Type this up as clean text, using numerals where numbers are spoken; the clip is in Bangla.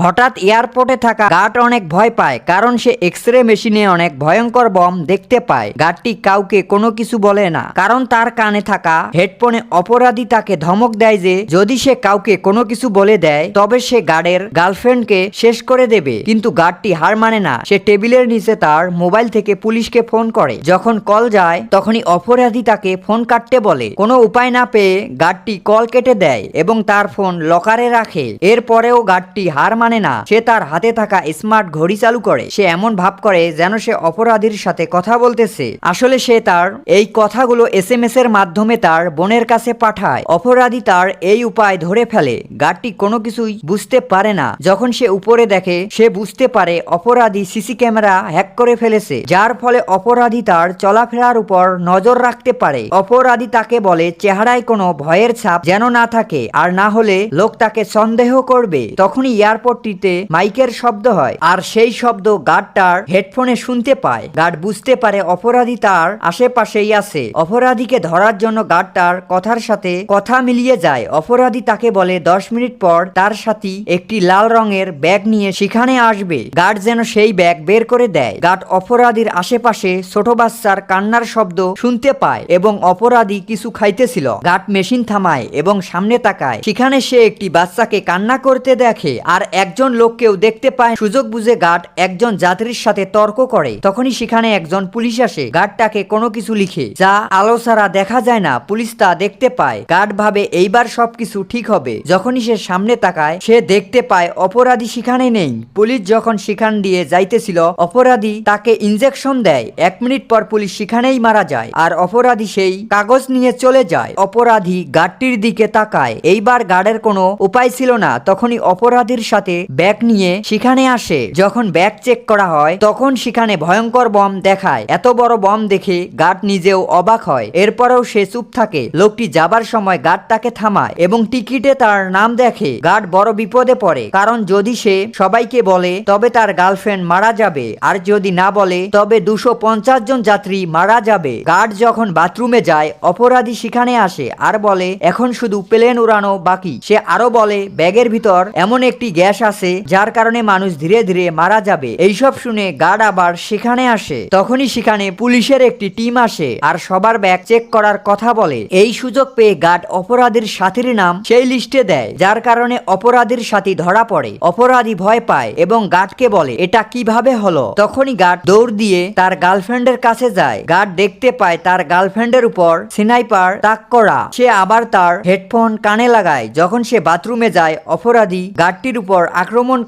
হঠাৎ এয়ারপোর্টে থাকা গার্ড অনেক ভয় পায়, কারণ সে এক্স-রে মেশিনে অনেক ভয়ঙ্কর বম দেখতে পায়। গার্ডটি কাউকে কোনো কিছু বলে না, কারণ তার কানে থাকা হেডফোনে অপরাধী তাকে ধমক দেয় যে যদি সে কাউকে কোনো কিছু বলে দেয় তবে সে গার্ডের গার্লফ্রেন্ডকে শেষ করে দেবে। কিন্তু গার্ডটি হার মানে না, সে টেবিলের নিচে তার মোবাইল থেকে পুলিশকে ফোন করে। যখন কল যায় তখনই অপরাধী তাকে ফোন কাটতে বলে। কোনো উপায় না পেয়ে গার্ডটি কল কেটে দেয় এবং তার ফোন লকারে রাখে। এরপরেও গার্ডটি হার মানে না, সে তার হাতে থাকা স্মার্ট ঘড়ি চালু করে। সে এমন ভাব করে যেন সে অপরাধীর সাথে কথা বলতেছে। আসলে সে তার এই কথাগুলো SMS এর মাধ্যমে তার বোনের কাছে পাঠায়। অপরাধী তার এই উপায় ধরে ফেলে। গার্ডটি কোনো কিছুই বুঝতে পারে না। যখন সে উপরে দেখে সে বুঝতে পারে অপরাধী সিসি ক্যামেরা হ্যাক করে ফেলেছে, যার ফলে অপরাধী তার চলাফেরার উপর নজর রাখতে পারে। অপরাধী তাকে বলে চেহারায় কোনো ভয়ের ছাপ যেন না থাকে, আর না হলে লোক তাকে সন্দেহ করবে। তখনই এয়ারপোর্টটিতে মাইকের শব্দ হয়, আর সেই শব্দ গার্ড তার হেডফোনে শুনতে পায়। গার্ড বুঝতে পারে অপরাধী তার আশেপাশেই আছে। অপরাধীকে ধরার জন্য গার্ড তার কথার সাথে কথা মিলিয়ে যায়। অপরাধী তাকে বলে 10 মিনিট পর তার সাথী একটি লাল রঙের ব্যাগ নিয়ে সেখানে আসবে। গার্ড যেন সেই ব্যাগ বের করে দেয়। গার্ড অপরাধীর আশেপাশে ছোট বাচ্চার কান্নার শব্দ শুনতে পায় এবং অপরাধী কিছু খাইতেছিল। গার্ড মেশিন থামায় এবং সামনে তাকায়। সেখানে সে একটি বাচ্চাকে কান্না করতে দেখে আর একজন লোককেও দেখতে পায়। সুযোগ বুঝে গার্ড একজন যাত্রীর সাথে তর্ক করে। তখনই সেখানে একজন পুলিশ আসে। গার্ড তাকে কোনো কিছু লিখে, যা আলো ছাড়া দেখা যায় না। পুলিশ তা দেখতে পায়। গার্ড ভাবে এইবার সবকিছু ঠিক হবে। যখনই সে সামনে তাকায় সে দেখতে পায় অপরাধী সেখানে নেই। পুলিশ যখন সেখান দিয়ে যাইতেছিল অপরাধী তাকে ইনজেকশন দেয়। 1 মিনিট পর পুলিশ সেখানেই মারা যায় আর অপরাধী সেই কাগজ নিয়ে চলে যায়। অপরাধী গার্ডটির দিকে তাকায়। এইবার গার্ডের কোনো উপায় ছিল না। তখনই অপরাধীর সাথে ব্যাগ নিয়ে সেখানে আসে। যখন ব্যাগ চেক করা হয় তখন সেখানে ভয়ঙ্কর বম দেখায়। এত বড় বম দেখে গার্ড নিজেও অবাক হয়। এরপরেও সে চুপ থাকে। লোকটি যাবার সময় গার্ড তাকে থামায় এবং টিকিটে তার নাম দেখে। গার্ড বড় বিপদে পড়ে, কারণ যদি সে সবাইকে বলে তবে তার গার্লফ্রেন্ড মারা যাবে, আর যদি না বলে তবে 250 জন যাত্রী মারা যাবে। গার্ড যখন বাথরুমে যায় অপরাধী সেখানে আসে আর বলে এখন শুধু প্লেন উড়ানো বাকি। সে আরো বলে ব্যাগের ভিতর এমন একটি গ্যাস আছে যার কারণে মানুষ ধীরে ধীরে মারা যাবে। এইসব শুনে গার্ড আবার সেখানে আসে। তখনই সেখানে পুলিশের একটি টিম আসে আর সবার ব্যাগ চেক করার কথা বলে। এই সুযোগ পেয়ে গার্ড অপরাধীর সাথীর নাম সেই লিস্টে দেয়, যার কারণে অপরাধীর সাথী ধরা পড়ে। অপরাধী ভয় পায় এবং গার্ডকে বলে এটা কিভাবে হলো। তখনই গার্ড দৌড় দিয়ে তার গার্লফ্রেন্ডের কাছে যায়। গার্ড দেখতে পায় তার গার্লফ্রেন্ডের উপর স্নাইপার তাক করা। সে আবার তার হেডফোন কানে লাগায়। যখন সে বাথরুমে যায় অপরাধী গার্ডটির উপর আক্রমণ